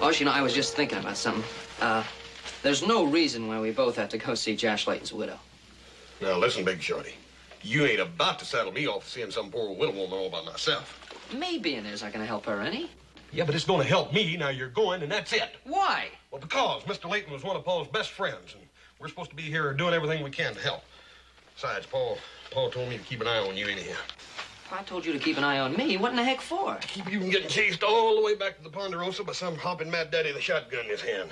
Oh, you know, I was just thinking about something. There's no reason why we both have to go see Josh Layton's widow. Now, listen, Big Shorty. You ain't about to settle me off seeing some poor widow woman all by myself. Me being there's not going to help her any. Yeah, but it's going to help me. Now you're going, and that's it. Why? Well, because Mr. Layton was one of Paul's best friends, and we're supposed to be here doing everything we can to help. Besides, Paul told me to keep an eye on you anyhow. I told you to keep an eye on me. What in the heck for? To keep you from getting chased all the way back to the Ponderosa by some hopping mad daddy with a shotgun in his hand.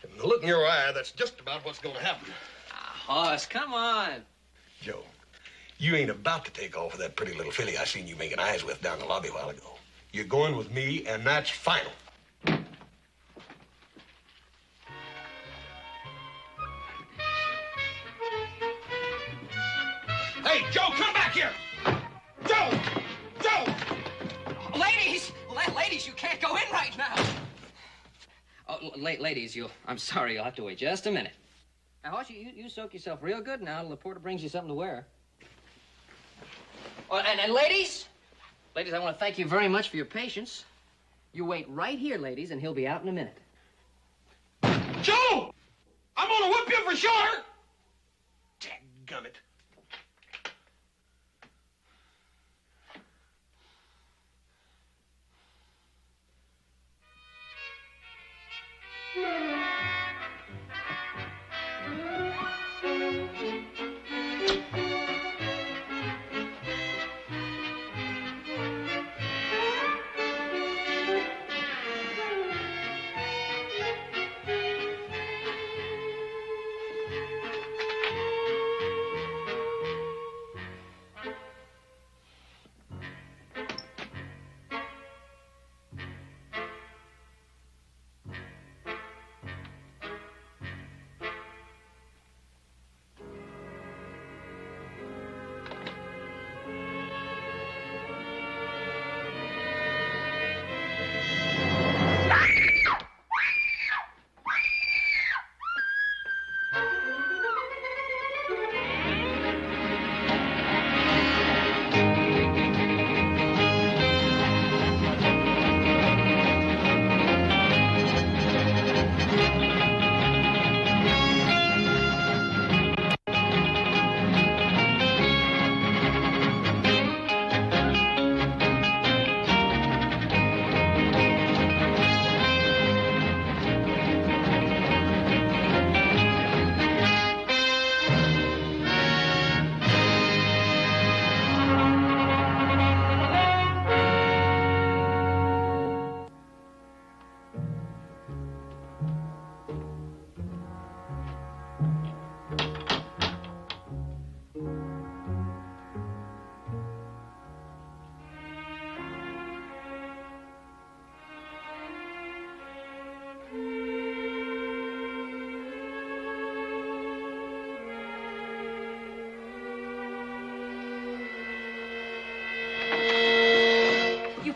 From the look in your eye, that's just about what's going to happen. Hoss, come on. Joe, you ain't about to take off with that pretty little filly I seen you making eyes with down the lobby a while ago. You're going with me, and that's final. Hey, Joe, come back here! Joe! Joe! Ladies, you can't go in right now. Oh, ladies, I'm sorry, you'll have to wait just a minute. Now, Hoss, you soak yourself real good now till the porter brings you something to wear. Oh, and ladies, I want to thank you very much for your patience. You wait right here, ladies, and he'll be out in a minute. Joe! I'm gonna whip you for sure! Dadgummit.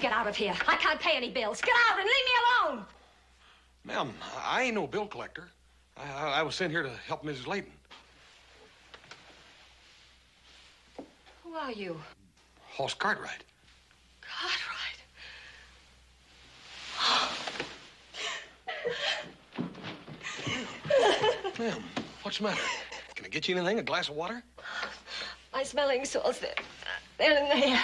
Get out of here. I can't pay any bills. Get out and leave me alone. Ma'am, I ain't no bill collector. I was sent here to help Mrs. Layton. Who are you? Hoss Cartwright. Cartwright? Ma'am, what's the matter? Can I get you anything? A glass of water? My smelling salts, they're in there.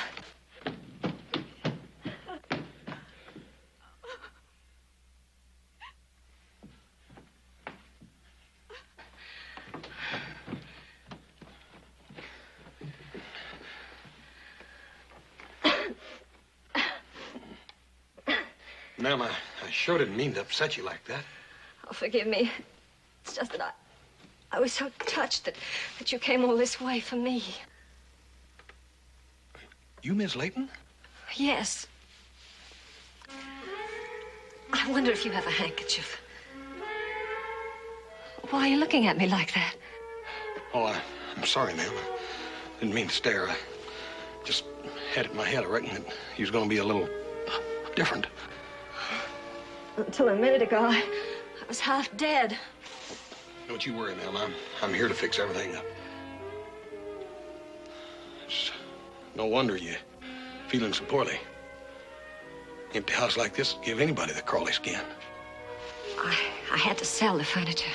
Ma'am, I sure didn't mean to upset you like that. Oh, forgive me. It's just that I was so touched that you came all this way for me. You Miss Layton? Yes. I wonder if you have a handkerchief. Why are you looking at me like that? Oh, I'm sorry, ma'am. I didn't mean to stare. I just had it in my head. I reckon that he was going to be a little different. Until a minute ago, I was half dead. Don't you worry, ma'am. I'm here to fix everything up. It's no wonder you're feeling so poorly. Empty house like this would give anybody the crawly skin. I had to sell the furniture.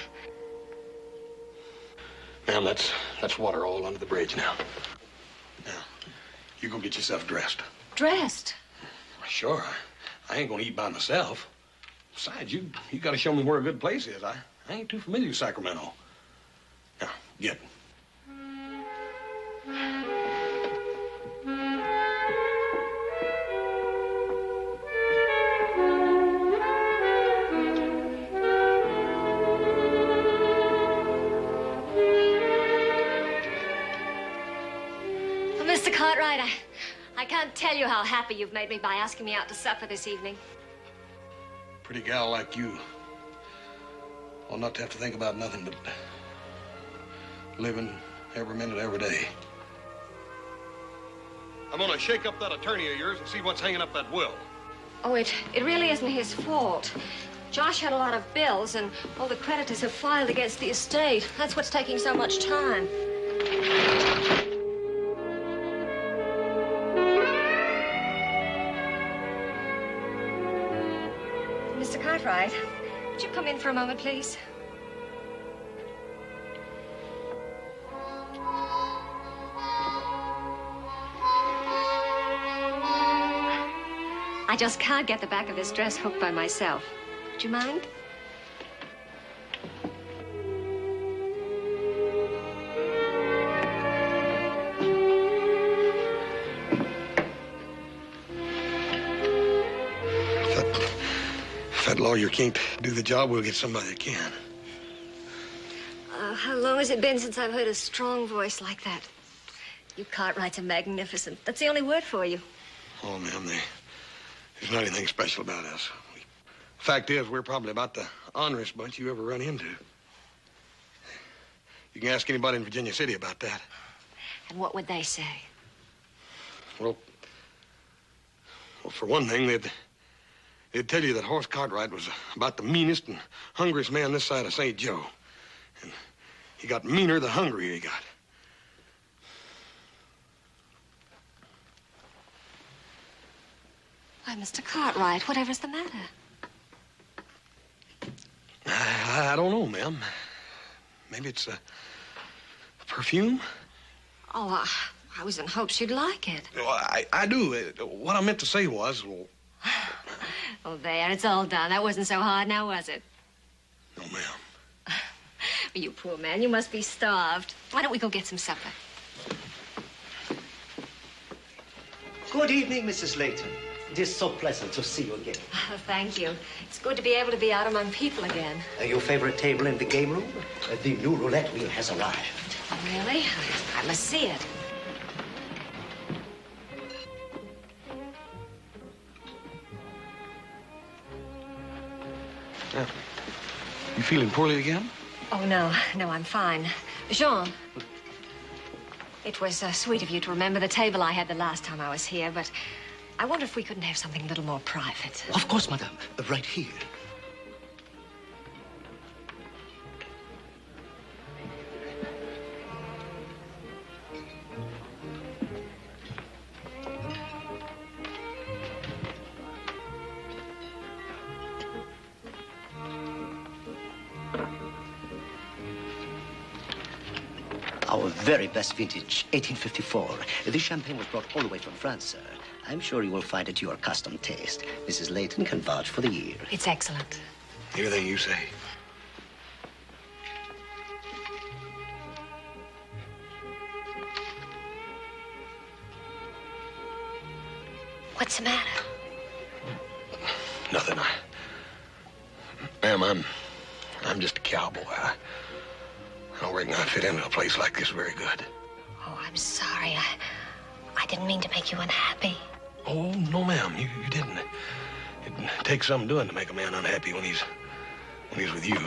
Ma'am, that's water all under the bridge now. Now, you go get yourself dressed. Dressed? Sure. I ain't gonna eat by myself. Besides, you gotta show me where a good place is. I ain't too familiar with Sacramento. Now, get. Well, Mr. Cartwright, I can't tell you how happy you've made me by asking me out to supper this evening. Pretty gal like you ought not to have to think about nothing but living every minute, every day. I'm gonna shake up that attorney of yours and see what's hanging up that will. Oh, it really isn't his fault. Josh had a lot of bills, and all the creditors have filed against the estate. That's what's taking so much time. Mr. Cartwright, would you come in for a moment, please? I just can't get the back of this dress hooked by myself. Would you mind? If that lawyer can't do the job, we'll get somebody that can. How long has it been since I've heard a strong voice like that? You Cartwrights are magnificent. That's the only word for you. Oh, ma'am, there's not anything special about us. Fact is, we're probably about the honorest bunch you ever run into. You can ask anybody in Virginia City about that. And what would they say? Well, for one thing, they'd tell you that Horace Cartwright was about the meanest and hungriest man this side of St. Joe. And he got meaner the hungrier he got. Why, Mr. Cartwright, whatever's the matter? I don't know, ma'am. Maybe it's a perfume? Oh, I was in hopes you'd like it. Well, I do. What I meant to say was, well... Oh, there, it's all done. That wasn't so hard now, was it? No, ma'am. You poor man, you must be starved. Why don't we go get some supper? Good evening, Mrs. Layton. It is so pleasant to see you again. Oh, thank you. It's good to be able to be out among people again. Your favorite table in the game room? The new roulette wheel has arrived. Really? I must see it. You feeling poorly again? Oh, no, I'm fine. Jean, it was sweet of you to remember the table I had the last time I was here, but I wonder if we couldn't have something a little more private. Of course, madame. Right here. Our very best vintage, 1854. This champagne was brought all the way from France, sir. I'm sure you will find it to your custom taste. Mrs. Layton can vouch for the year. It's excellent. Anything you say. What's the matter? Nothing. Ma'am, I'm just a cowboy. I don't reckon I fit into a place like this very good. Oh, I'm sorry. I didn't mean to make you unhappy. Oh, no, ma'am, you didn't. It takes some doing to make a man unhappy when he's with you.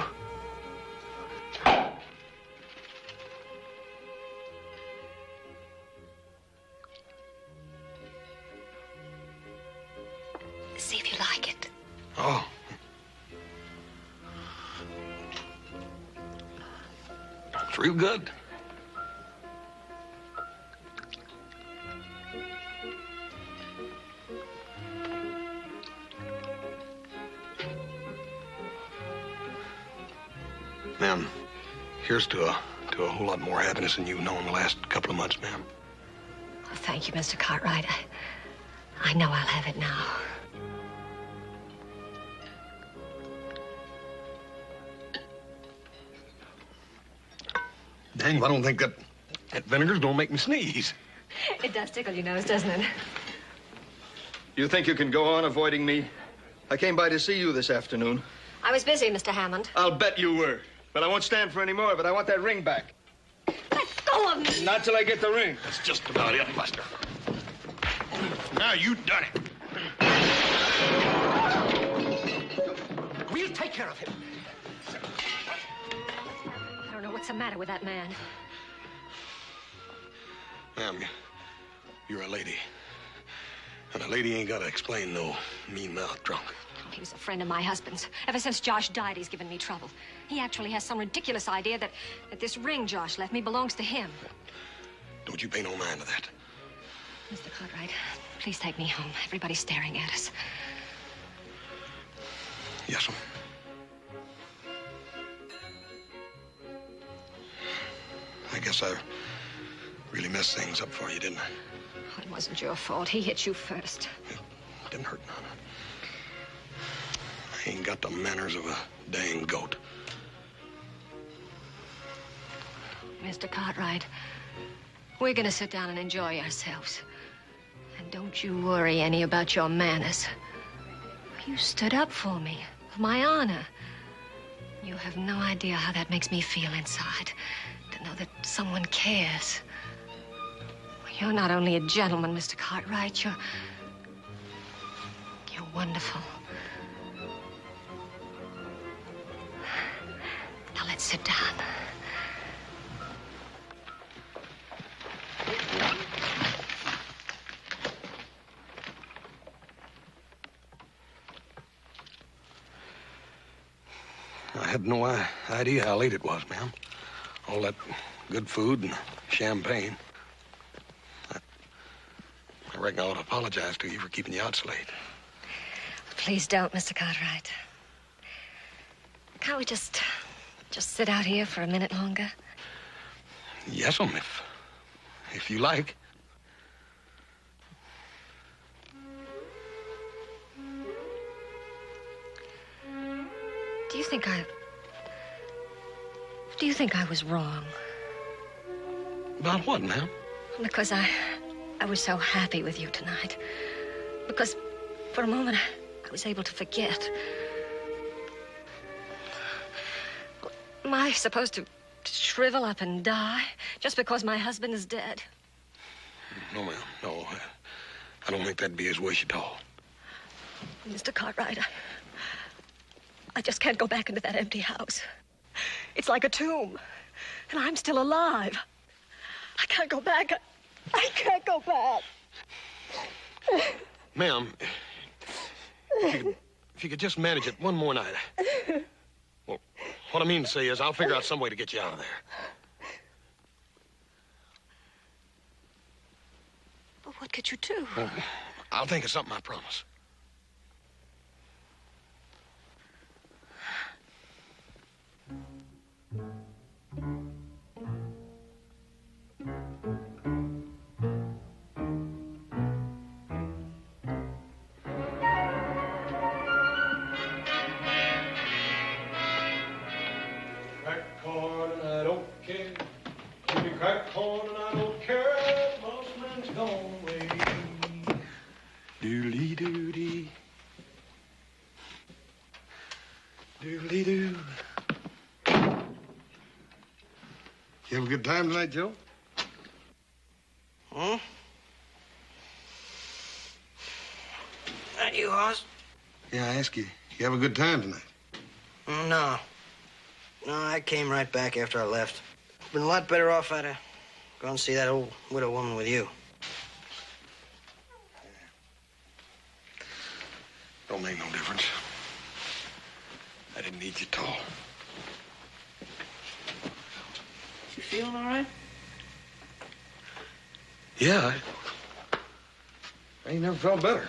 See if you like it. Oh. It's real good. Ma'am, here's to a whole lot more happiness than you've known the last couple of months, ma'am. Oh, thank you, Mr. Cartwright. I know I'll have it now. Dang, I don't think that vinegar's gonna make me sneeze. It does tickle your nose, doesn't it? You think you can go on avoiding me? I came by to see you this afternoon. I was busy, Mr. Hammond. I'll bet you were. But I won't stand for any more of it. I want that ring back. Let go of me! Not till I get the ring. That's just about it, Buster. Now you done it. We'll take care of him. I don't know what's the matter with that man. Ma'am, you're a lady. And a lady ain't got to explain no mean-mouthed drunk. He was a friend of my husband's. Ever since Josh died, he's given me trouble. He actually has some ridiculous idea that this ring Josh left me belongs to him. Don't you pay no mind to that. Mr. Cartwright, please take me home. Everybody's staring at us. Yes, ma'am. I guess I really messed things up for you, didn't I? Oh, it wasn't your fault. He hit you first. It didn't hurt none. I ain't got the manners of a dang goat. Mr. Cartwright, we're gonna sit down and enjoy ourselves. And don't you worry any about your manners. You stood up for me, for my honor. You have no idea how that makes me feel inside, to know that someone cares. You're not only a gentleman, Mr. Cartwright, you're wonderful. Now let's sit down. I had no idea how late it was, ma'am. All that good food and champagne. I reckon I ought to apologize to you for keeping you out so late. Please don't, Mr. Cartwright. Can't we just sit out here for a minute longer? Yes, ma'am, if you like. Do you think I was wrong? About what, ma'am? Because I was so happy with you tonight. Because for a moment I was able to forget. Am I supposed to shrivel up and die just because my husband is dead? No, ma'am, no. I don't think that'd be his wish at all. Mr. Cartwright, I just can't go back into that empty house. It's like a tomb, and I'm still alive. I can't go back. I can't go back. Ma'am, if you could just manage it one more night. Well, what I mean to say is I'll figure out some way to get you out of there. But what could you do? I'll think of something, I promise. Crack corn and I don't care. Give me crack corn and I don't care. Boss man's gone away. Doodly doody. Doodly doo. You have a good time tonight, Joe? Huh? That you, Hoss? Yeah, I ask you. You have a good time tonight? No. No, I came right back after I left. Been a lot better off I'd have gone to see that old widow woman with you. Don't make no difference. I didn't need you at all. You feeling all right? Yeah, I ain't never felt better.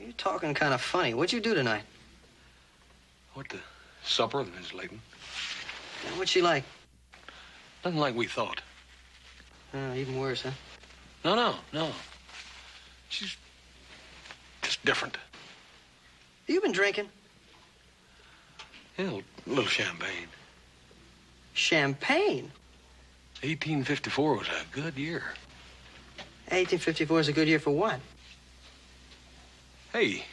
You're talking kind of funny. What'd you do tonight? What, the supper, Miss Layton? Yeah, what's she like? Nothing like we thought. Even worse, huh? No. She's just different. You been drinking? Yeah, a little champagne. Champagne? 1854 was a good year. 1854 is a good year for what? Hey,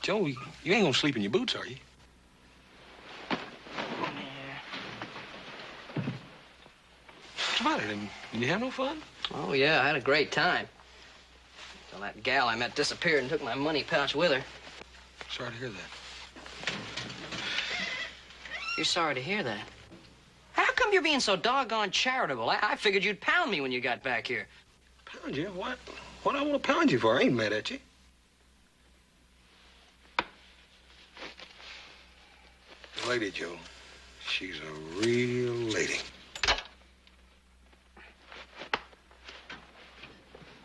Joe, you ain't gonna sleep in your boots, are you? What's the matter? Didn't you have no fun? Oh, yeah, I had a great time. Until that gal I met disappeared and took my money pouch with her. Sorry to hear that. You're sorry to hear that? How come you're being so doggone charitable? I figured you'd pound me when you got back here. Pound you? What? What I want to pound you for? I ain't mad at you. Lady, Joe. She's a real lady.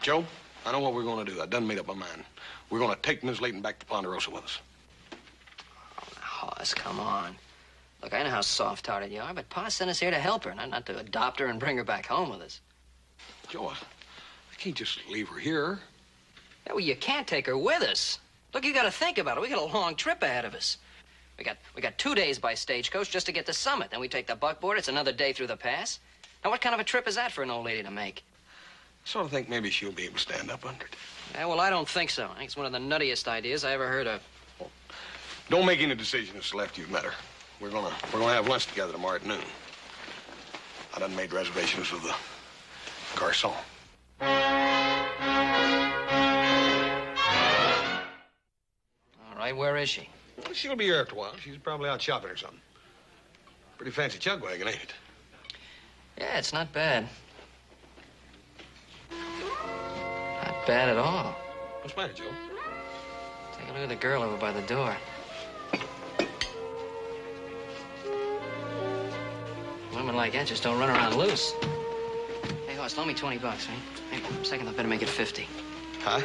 Joe, I know what we're going to do. I done made up my mind. We're going to take Miss Layton back to Ponderosa with us. Oh, now, Hoss, come on. Look, I know how soft-hearted you are, but Pa sent us here to help her, not to adopt her and bring her back home with us. Joe, I can't just leave her here. Yeah, well, you can't take her with us. Look, you got to think about it. We got a long trip ahead of us. We got 2 days by stagecoach just to get to Summit. Then we take the buckboard. It's another day through the pass. Now, what kind of a trip is that for an old lady to make? I sort of think maybe she'll be able to stand up under it. Yeah, well, I don't think so. I think it's one of the nuttiest ideas I ever heard of. Don't make any decision until after you've met her. We're gonna have lunch together tomorrow at noon. I done made reservations with the garçon. All right, where is she? Well, she'll be here after a while. She's probably out shopping or something. Pretty fancy chug wagon, ain't it? Yeah, it's not bad. Not bad at all. What's the matter, Joe? Take a look at the girl over by the door. Women like that just don't run around loose. Hey, Hoss, loan me $20, right? Hey, second, I better make it 50. Huh?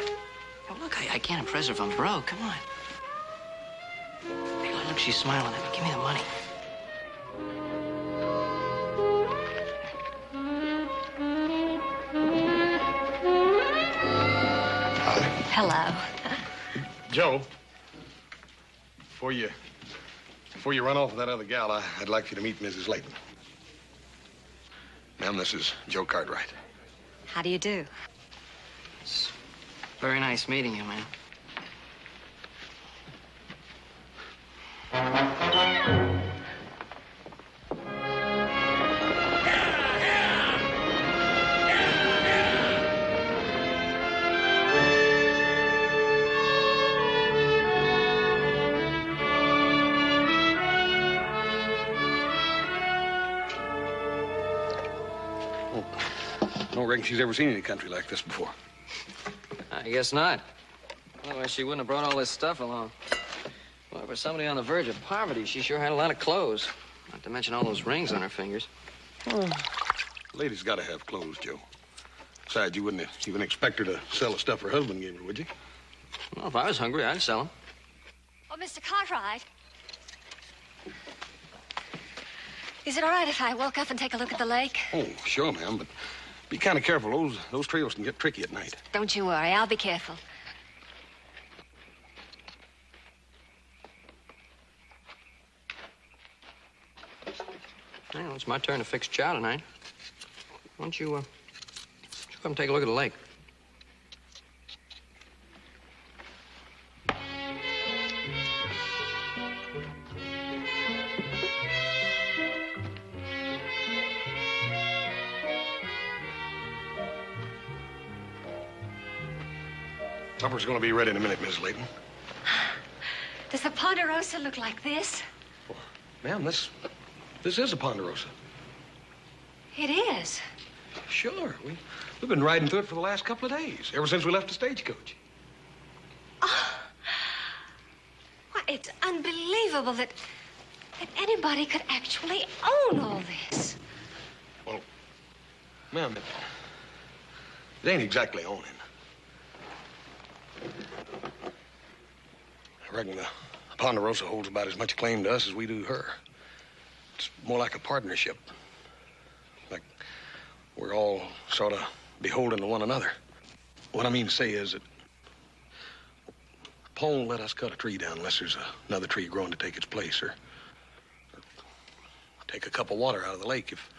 Oh, look, I can't impress her if I'm broke. Come on. Hey, look, she's smiling at me. Give me the money. Hello. Joe, before you run off with that other gal, I'd like you to meet Mrs. Layton. Ma'am, this is Joe Cartwright. How do you do? It's very nice meeting you, man. I don't reckon she's ever seen any country like this before. I guess not. Otherwise, she wouldn't have brought all this stuff along. Well, for somebody on the verge of poverty, she sure had a lot of clothes. Not to mention all those rings on her fingers. Lady's got to have clothes, Joe. Besides, you wouldn't even expect her to sell the stuff her husband gave her, would you? Well, if I was hungry, I'd sell them. Oh, Mr. Cartwright. Is it all right if I woke up and take a look at the lake? Oh, sure, ma'am, but be kind of careful. Those trails can get tricky at night. Don't you worry. I'll be careful. Well, it's my turn to fix chow tonight. Why don't you come take a look at the lake? Supper's going to be ready in a minute, Miss Layton. Does the Ponderosa look like this? Well, ma'am, this is a Ponderosa. It is. Sure. We've been riding through it for the last couple of days, ever since we left the stagecoach. Oh. Why, it's unbelievable that anybody could actually own all this. Well, ma'am, it ain't exactly owning. I reckon the Ponderosa holds about as much claim to us as we do her. It's more like a partnership. Like we're all sort of beholden to one another. What I mean to say is that Paul won't let us cut a tree down unless there's another tree growing to take its place, or take a cup of water out of the lake if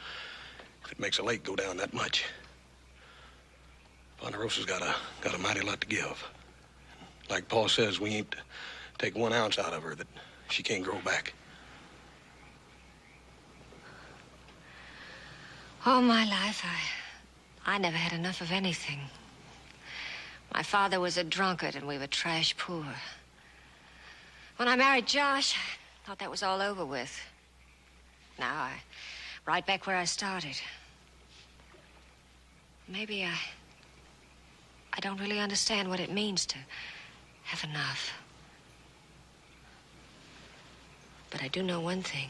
it makes a lake go down that much. Ponderosa's got a mighty lot to give. Like Paul says, we ain't to take 1 ounce out of her that she can't grow back. All my life, I never had enough of anything. My father was a drunkard and we were trash poor. When I married Josh, I thought that was all over with. Now right back where I started. Maybe I don't really understand what it means to have enough. But I do know one thing.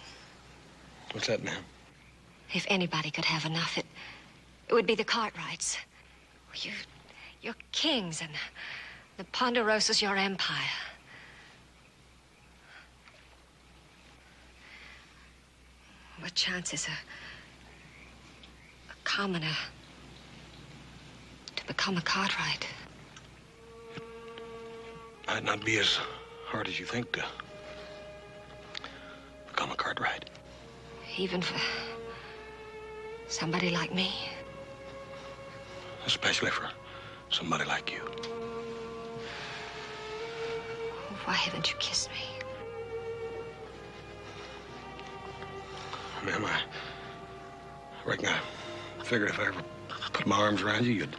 What's that, ma'am? If anybody could have enough, it would be the Cartwrights. You're kings, and the Ponderosa's your empire. What chance is a commoner to become a Cartwright? Might not be as hard as you think to become a Cartwright. Even for somebody like me? Especially for somebody like you. Why haven't you kissed me? Ma'am, I reckon I figured if I ever put my arms around you, you'd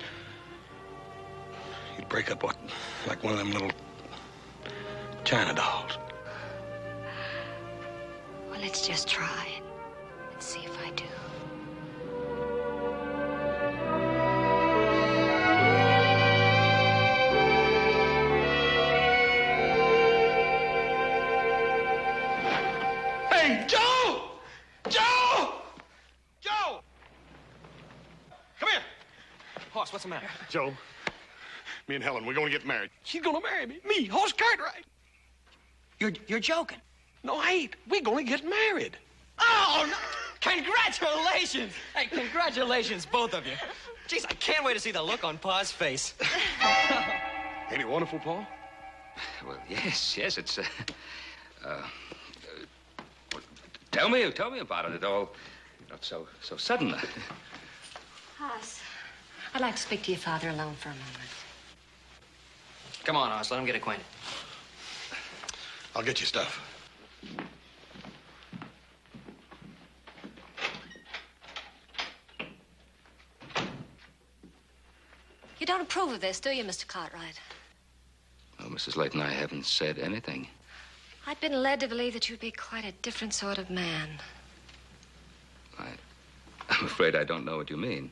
break up like one of them little China dolls. Well, let's just try and see if I do. Hey, Joe! Joe! Joe! Come here. Hoss, what's the matter? Joe, me and Helen, we're going to get married. She's going to marry me. Me, Hoss Cartwright. You're joking. No, I ain't. We're going to get married. Oh, no. Congratulations! Hey, congratulations, both of you. Jeez, I can't wait to see the look on Pa's face. Ain't it wonderful, Paul? Well, yes, it's, tell me about it. It all, not so sudden. Hoss, I'd like to speak to your father alone for a moment. Come on, Hoss, let him get acquainted. I'll get you stuff. You don't approve of this, do you, Mr. Cartwright? Well, Mrs. Layton, I haven't said anything. I'd been led to believe that you'd be quite a different sort of man. I'm afraid I don't know what you mean.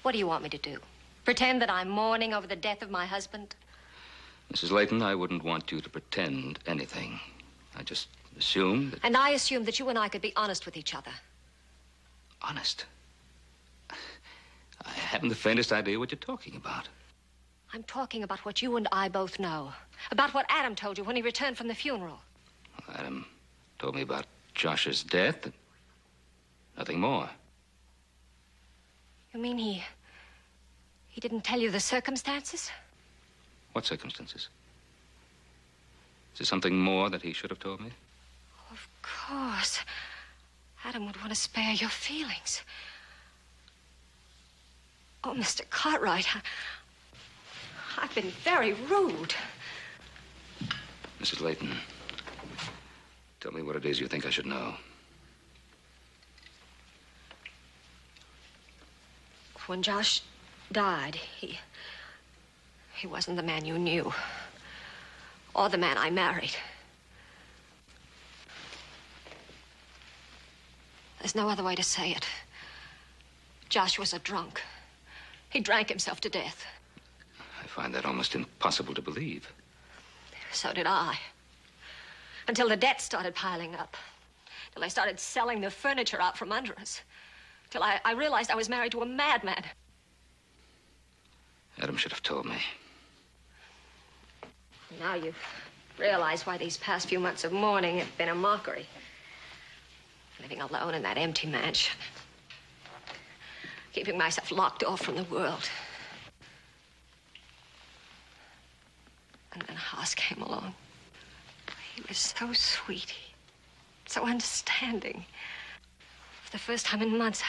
What do you want me to do? Pretend that I'm mourning over the death of my husband? Mrs. Layton, I wouldn't want you to pretend anything. I just assumed that... And I assumed that you and I could be honest with each other. Honest? I haven't the faintest idea what you're talking about. I'm talking about what you and I both know. About what Adam told you when he returned from the funeral. Adam told me about Josh's death and nothing more. You mean he didn't tell you the circumstances? What circumstances? Is there something more that he should have told me? Of course. Adam would want to spare your feelings. Oh, Mr. Cartwright, I've been very rude. Mrs. Layton, tell me what it is you think I should know. When Josh died, he wasn't the man you knew. Or the man I married. There's no other way to say it. Josh was a drunk. He drank himself to death. I find that almost impossible to believe. So did I. Until the debt started piling up. Till they started selling the furniture out from under us. Till I realized I was married to a madman. Adam should have told me. Now realize why these past few months of mourning have been a mockery. Living alone in that empty mansion. Keeping myself locked off from the world. And then Haas came along. He was so sweet, so understanding. For the first time in months,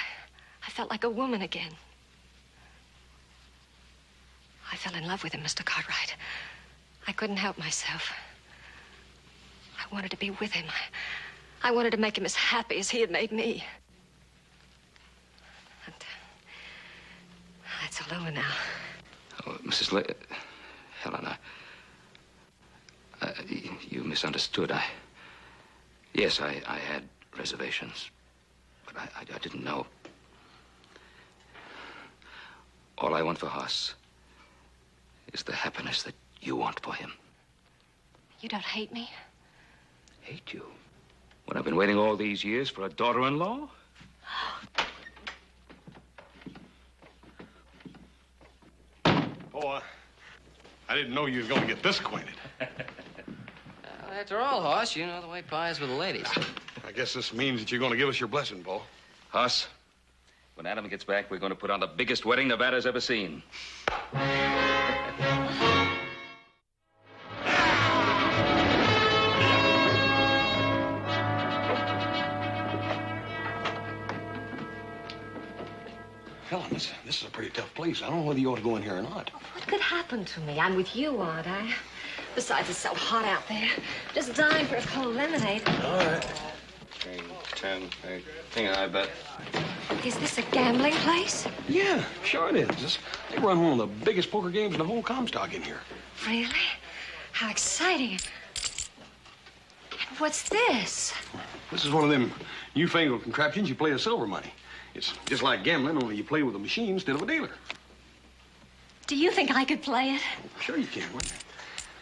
I felt like a woman again. I fell in love with him, Mr. Cartwright. I couldn't help myself. I wanted to be with him. I wanted to make him as happy as he had made me. And that's all over now. Oh, Helen, you misunderstood. Yes, I had reservations, but I didn't know. All I want for Haas is the happiness that you want for him. You don't hate me? Hate you? When I've been waiting all these years for a daughter-in-law? Oh, I didn't know you was going to get this acquainted. After all, Hoss, you know the way pie is with the ladies. I guess this means that you're going to give us your blessing, Paul. Haas, when Adam gets back, we're going to put on the biggest wedding Nevada's ever seen. Helen, this is a pretty tough place. I don't know whether you ought to go in here or not. What could happen to me? I'm with you, aren't I? Besides, it's so hot out there. Just dying for a cold lemonade. All right. 3, 10, 8. Hang on, I bet. Is this a gambling place? Yeah, sure it is. They run one of the biggest poker games in the whole Comstock in here. Really? How exciting. And what's this? This is one of them newfangled contraptions you play with silver money. It's just like gambling, only you play with a machine instead of a dealer. Do you think I could play it? Sure you can.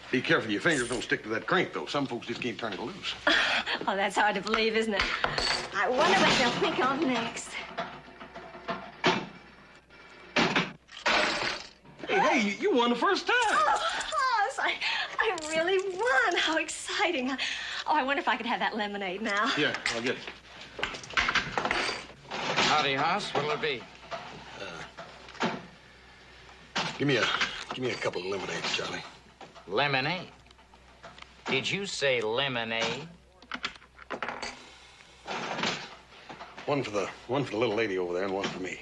Be careful your fingers don't stick to that crank, though. Some folks just can't turn it loose. Oh, that's hard to believe, isn't it? I wonder what they'll think of next. Hey, you won the first time. Oh, Hoss, I really won. How exciting. Oh, I wonder if I could have that lemonade now. Yeah, I'll get it. Howdy, Hoss. What'll it be? Give me a couple of lemonades, Charlie. Lemonade. Did you say lemonade? One for the little lady over there and one for me.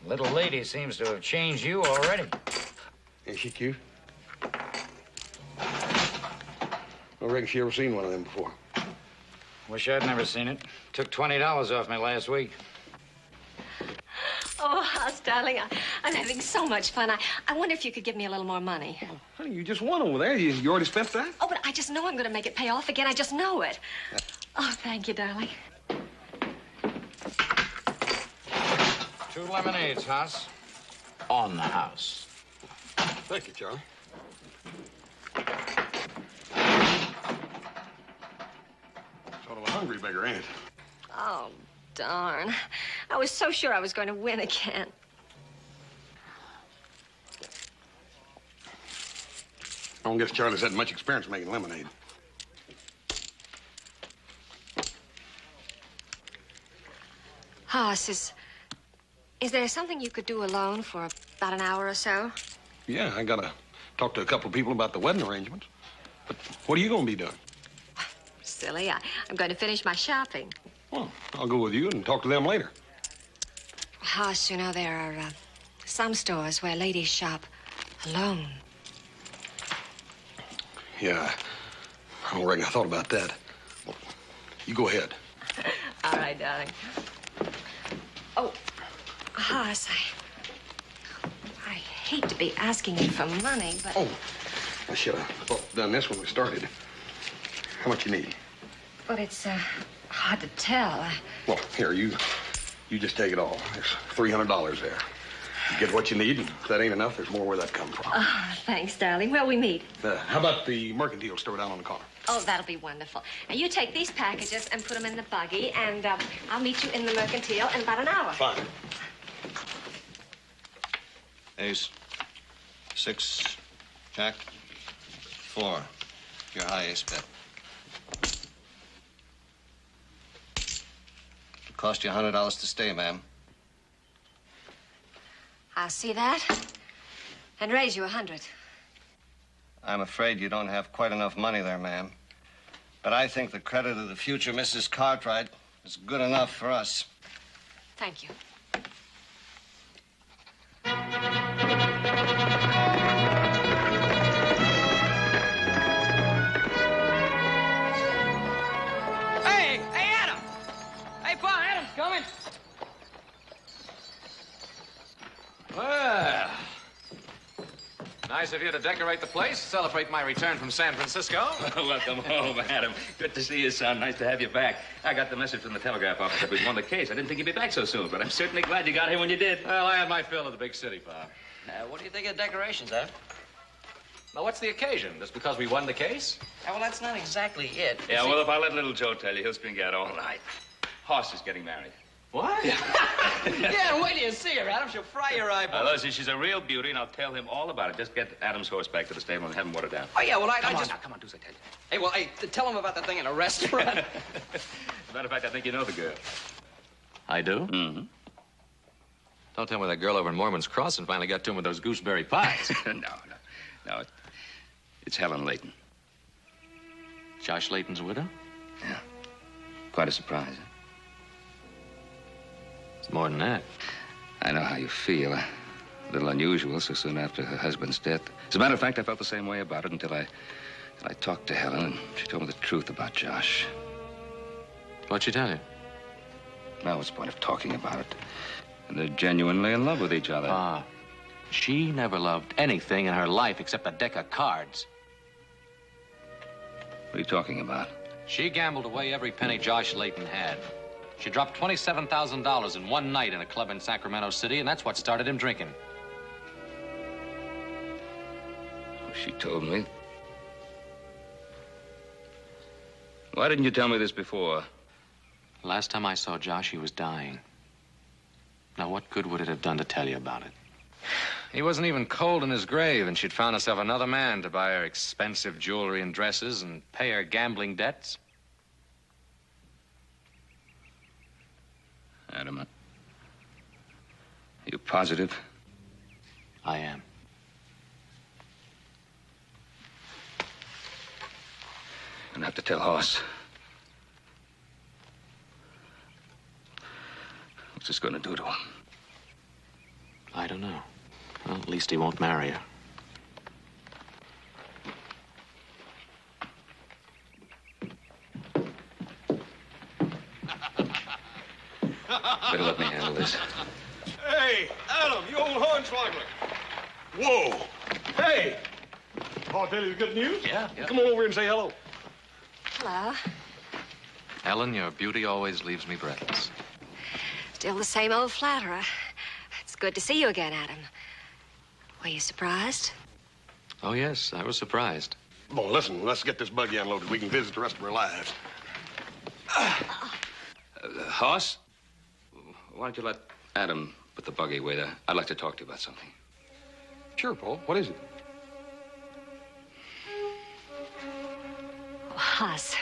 Little lady seems to have changed you already. Ain't she cute? I reckon she ever seen one of them before. Wish I'd never seen it. Took $20 off me last week. Oh, Hoss, darling, I'm having so much fun. I wonder if you could give me a little more money. Oh, honey, you just won over there. You already spent that? Oh, but I just know I'm going to make it pay off again. I just know it. Oh, thank you, darling. 2 lemonades, Hoss. On the house. Thank you, Charlie. Sort of a hungry beggar, ain't it? Oh, darn. I was so sure I was going to win again. I don't guess Charlie's had much experience making lemonade. Hoss, is there something you could do alone for about an hour or so? Yeah, I gotta talk to a couple of people about the wedding arrangements. But what are you gonna be doing? Silly, I'm going to finish my shopping. Well, I'll go with you and talk to them later. Hoss, you know, there are some stores where ladies shop alone. Yeah, I don't reckon I thought about that. Well, you go ahead. All right, darling. Oh, Hoss, I hate to be asking you for money, but... Oh, I should have done this when we started. How much you need? But it's hard to tell. Well, here, you just take it all. There's $300 there. You get what you need, and if that ain't enough, there's more where that come from. Oh, thanks, darling. Where'll we meet? How about the mercantile store down on the corner? Oh, that'll be wonderful. Now, you take these packages and put them in the buggy, and I'll meet you in the mercantile in about an hour. Fine. Ace. 6. Jack. 4. Your highest bet. It cost you $100 to stay, ma'am. I'll see that. And raise you 100. I'm afraid you don't have quite enough money there, ma'am. But I think the credit of the future Mrs. Cartwright is good enough for us. Thank you. Hey, Adam! Hey, Pa, Adam's coming. Well, nice of you to decorate the place, celebrate my return from San Francisco. Welcome home, Adam. Good to see you, son. Nice to have you back. I got the message from the telegraph office that we'd won the case. I didn't think you'd be back so soon, but I'm certainly glad you got here when you did. Well, I had my fill of the big city, Pa. What do you think of the decorations, Adam? Now, what's the occasion? Just because we won the case? Well, that's not exactly it. Yeah, well, if I let little Joe tell you, he'll string you out all night. Hoss is getting married. What? Yeah, wait till you see her, Adam. She'll fry your eyeballs. Listen, she's a real beauty, and I'll tell him all about it. Just get Adam's horse back to the stable and have him watered down. Oh, yeah, well, I Come on just... now, come on, do as I tell you. Hey, well, tell him about the thing in a restaurant. As a matter of fact, I think you know the girl. I do? Mm-hmm. Don't tell me that girl over in Mormon's Crossing finally got to him with those gooseberry pies. No. It's Helen Layton. Josh Layton's widow? Yeah. Quite a surprise, huh? It's more than that. I know how you feel. A little unusual so soon after her husband's death. As a matter of fact, I felt the same way about it until I talked to Helen, and she told me the truth about Josh. What'd she tell you? Now, what's the point of talking about it? And they're genuinely in love with each other. Ah, she never loved anything in her life except a deck of cards. What are you talking about? She gambled away every penny Josh Layton had. She dropped $27,000 in one night in a club in Sacramento City, and that's what started him drinking. She told me. Why didn't you tell me this before? Last time I saw Josh, he was dying. Now, what good would it have done to tell you about it? He wasn't even cold in his grave, and she'd found herself another man to buy her expensive jewelry and dresses and pay her gambling debts. Adam, are you positive? I am. I'm gonna have to tell Hoss. What's this gonna do to him? I don't know. Well, at least he won't marry her. Better let me handle this. Hey, Adam, you old hornswoggle. Whoa. Hey. I'll tell you the good news. Yeah. Come on over here and say hello. Hello. Ellen, your beauty always leaves me breathless. Still the same old flatterer. It's good to see you again, Adam. Were you surprised? Oh, yes, I was surprised. Come on, listen, let's get this buggy unloaded. We can visit the rest of our lives. Hoss, why don't you let Adam put the buggy away there? I'd like to talk to you about something. Sure, Paul. What is it? Oh, Huss.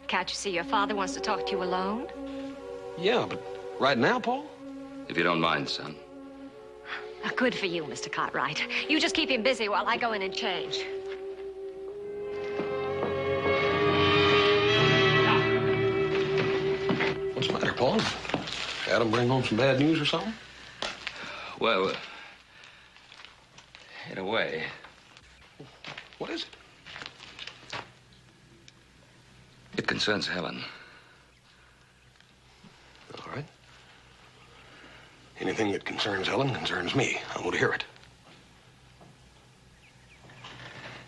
Can't you see your father wants to talk to you alone? Yeah, but right now, Paul? If you don't mind, son. Good for you, Mr. Cartwright. You just keep him busy while I go in and change. What's the matter, Paul? Adam bring home some bad news or something? Well, in a way. What is it? It concerns Helen. All right. Anything that concerns Helen concerns me. I want to hear it.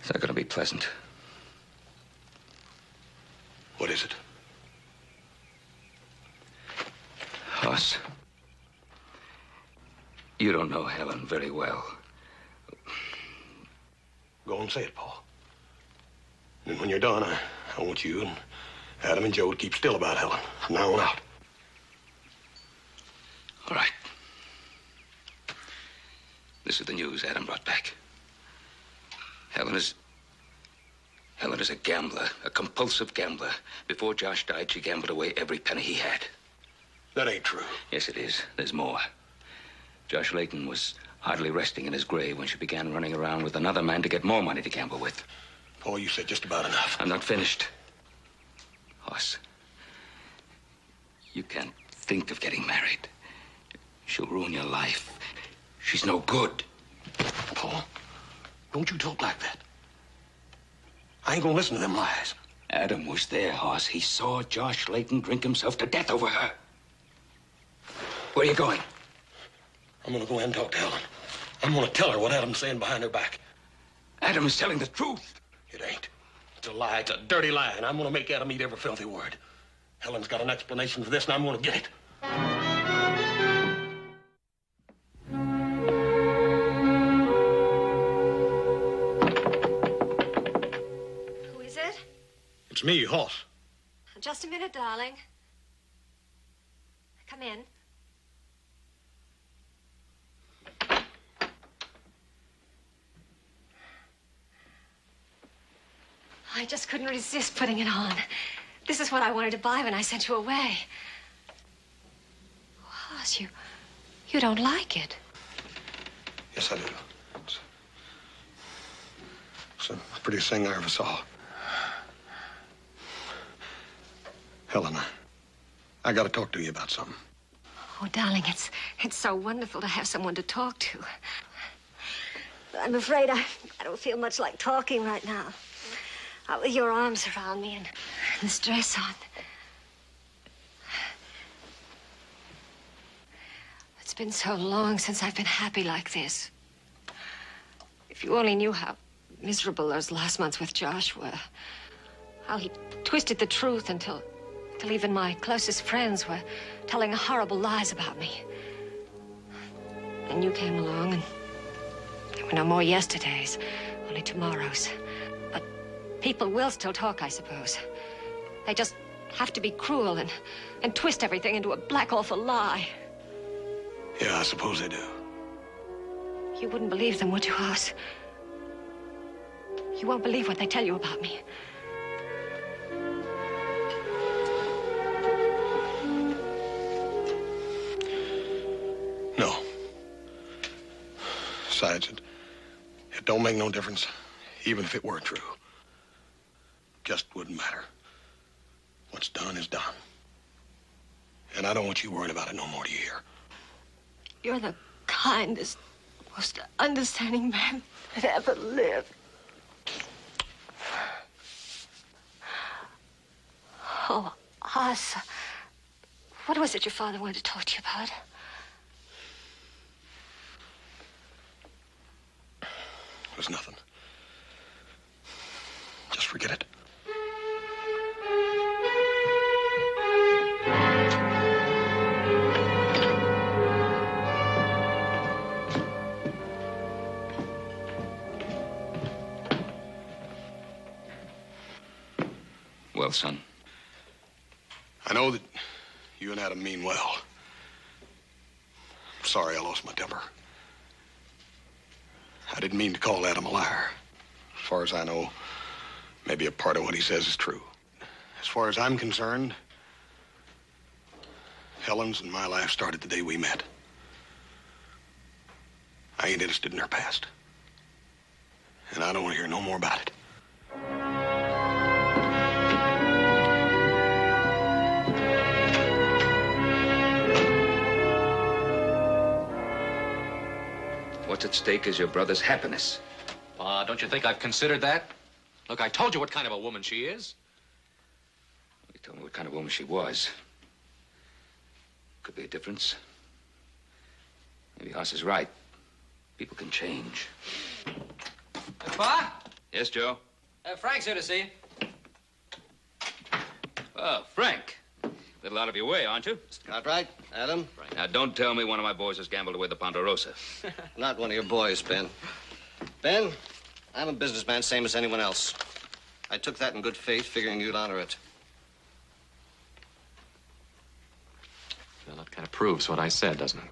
It's not going to be pleasant. What is it? Hoss, you don't know Helen very well. Go and say it, Paul. And when you're done, I want you and Adam and Joe to keep still about Helen from now on out. All right. This is the news Adam brought back. Helen Helen is a gambler, a compulsive gambler. Before Josh died, she gambled away every penny he had. That ain't true. Yes, it is. There's more. Josh Layton was hardly resting in his grave when she began running around with another man to get more money to gamble with. Paul, you said just about enough. I'm not finished. Hoss, you can't think of getting married. She'll ruin your life. She's no good. Paul, don't you talk like that. I ain't gonna listen to them lies. Adam was there, Hoss. He saw Josh Layton drink himself to death over her. Where are you going? I'm gonna go in and talk to Helen. I'm gonna tell her what Adam's saying behind her back. Adam is telling the truth. It ain't. It's a lie. It's a dirty lie, and I'm gonna make Adam eat every filthy word. Helen's got an explanation for this, and I'm gonna get it. Who is it? It's me, Hoss. Just a minute, darling. Come in. I just couldn't resist putting it on. This is what I wanted to buy when I sent you away. Hoss, you don't like it. Yes, I do. It's the prettiest thing I ever saw. Helen, I gotta talk to you about something. Oh, darling, it's so wonderful to have someone to talk to. But I'm afraid I don't feel much like talking right now. Out with your arms around me and this dress on. It's been so long since I've been happy like this. If you only knew how miserable those last months with Josh were. How he twisted the truth until even my closest friends were telling horrible lies about me. Then you came along and there were no more yesterdays, only tomorrows. But people will still talk, I suppose. They just have to be cruel and twist everything into a black, awful lie. Yeah, I suppose they do. You wouldn't believe them, would you, Hoss? You won't believe what they tell you about me. No. Besides, it don't make no difference, even if it were true. Just wouldn't matter. What's done is done. And I don't want you worrying about it no more, do you hear? You're the kindest, most understanding man that ever lived. Oh, Hoss, what was it your father wanted to talk to you about? It was nothing. Just forget it. Well, son. I know that you and Adam mean well. I'm sorry I lost my temper. I didn't mean to call Adam a liar. As far as I know, maybe a part of what he says is true. As far as I'm concerned, Helen's and my life started the day we met. I ain't interested in her past. And I don't want to hear no more about it. What's at stake is your brother's happiness. Don't you think I've considered that? Look, I told you what kind of a woman she is. You told me what kind of woman she was. Could be a difference. Maybe Hoss is right. People can change. Pa? Yes, Joe? Frank's here to see you. Oh, Frank. Little out of your way, aren't you? Mr. Cartwright, Adam. Right. Now, don't tell me one of my boys has gambled away the Ponderosa. Not one of your boys, Ben. Ben, I'm a businessman, same as anyone else. I took that in good faith, figuring you'd honor it. Well, that kind of proves what I said, doesn't it?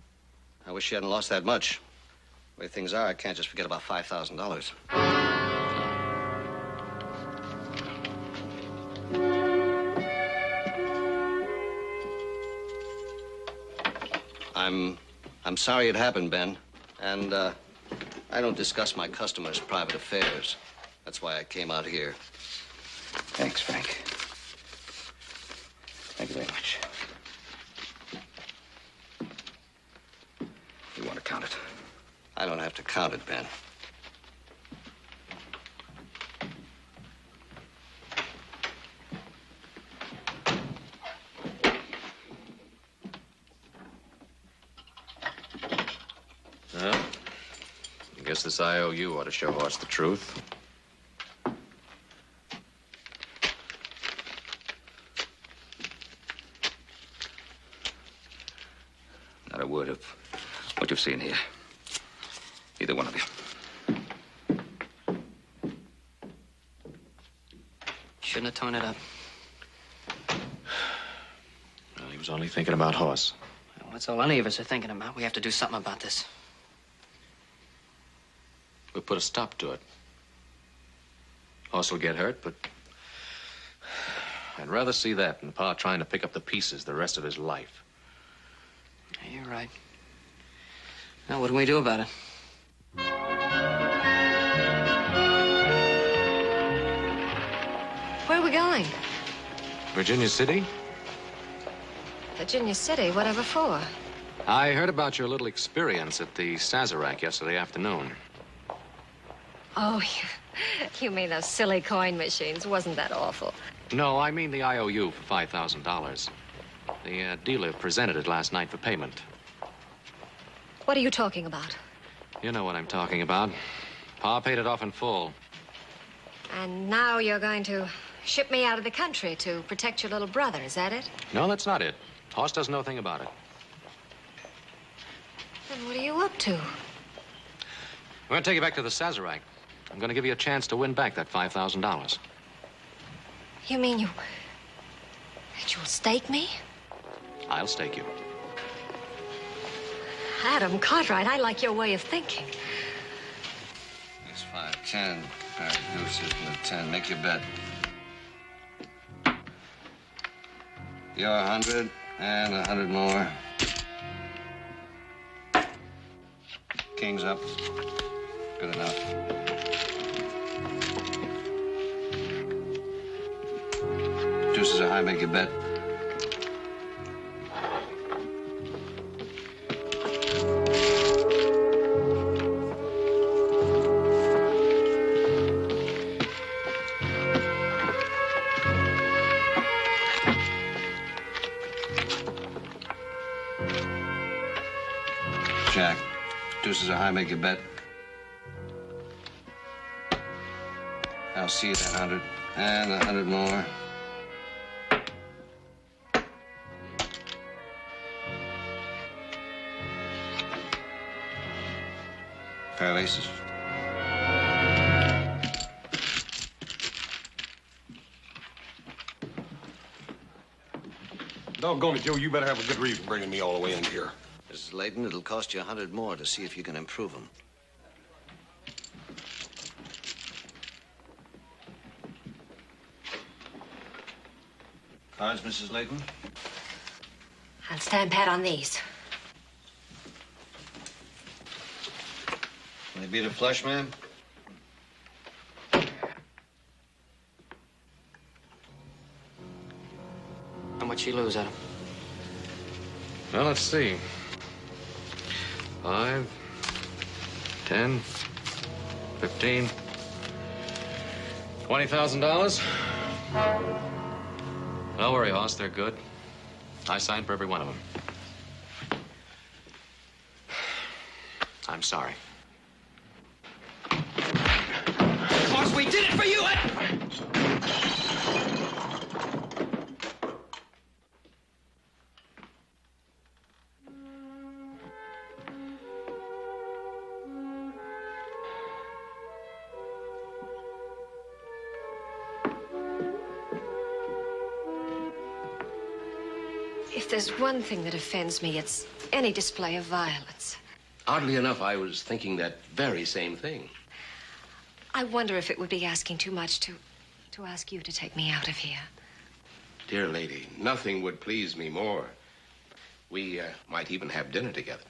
I wish you hadn't lost that much. The way things are, I can't just forget about $5,000. I'm sorry it happened, Ben. And I don't discuss my customers' private affairs. That's why I came out here. Thanks, Frank. Thank you very much. You want to count it? I don't have to count it, Ben. Well, I guess this IOU ought to show Horst the truth. Not a word of what you've seen here. Either one of you. Shouldn't have torn it up. Well, he was only thinking about Horst. Well, that's all any of us are thinking about. We have to do something about this. We'll put a stop to it. Horst will get hurt, but I'd rather see that than Pa trying to pick up the pieces the rest of his life. Yeah, you're right. Now, what do we do about it? Where are we going? Virginia City? Virginia City, whatever for? I heard about your little experience at the Sazerac yesterday afternoon. Oh, you mean those silly coin machines. Wasn't that awful? No, I mean the IOU for $5,000. The dealer presented it last night for payment. What are you talking about? You know what I'm talking about. Pa paid it off in full. And now you're going to ship me out of the country to protect your little brother, is that it? No, that's not it. Horst doesn't know a thing about it. Then what are you up to? I'm going to take you back to the Sazerac. I'm going to give you a chance to win back that $5,000. You mean you'll stake me? I'll stake you. Adam Cartwright, I like your way of thinking. It's 5, 10. Pair of deuces and a 10. Make your bet. You're 100 and 100 more. King's up. Good enough. Deuces are high. Make your bet. Jack. Deuces are high, make your bet. I'll see you that 100 and 100 more. Pair of aces. Doggone it, Joe, you better have a good reason bringing me all the way in here. Mrs. Layton, it'll cost you 100 more to see if you can improve them. Cards, Mrs. Layton? I'll stand pat on these. Can they beat a flush, ma'am? How much you lose, Adam? Well, let's see. 5, 10, 15, $20,000. Don't worry, Horst, they're good. I signed for every one of them. I'm sorry. Horst, we did it for you! If there's one thing that offends me, it's any display of violence. Oddly enough, I was thinking that very same thing. I wonder if it would be asking too much to ask you to take me out of here. Dear lady, nothing would please me more. We might even have dinner together.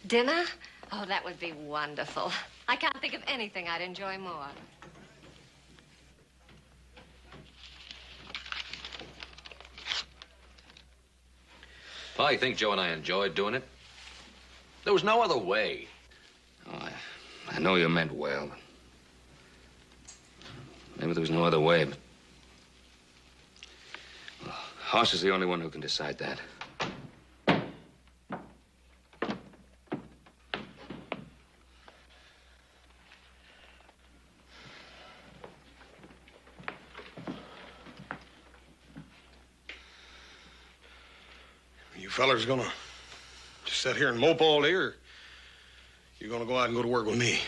Dinner? Oh, that would be wonderful. I can't think of anything I'd enjoy more. I think Joe and I enjoyed doing it. There was no other way. Oh, I know you meant well. Maybe there was no other way, but... Well, Hoss is the only one who can decide that. You fellers gonna just sit here and mope all day, or you gonna go out and go to work with me?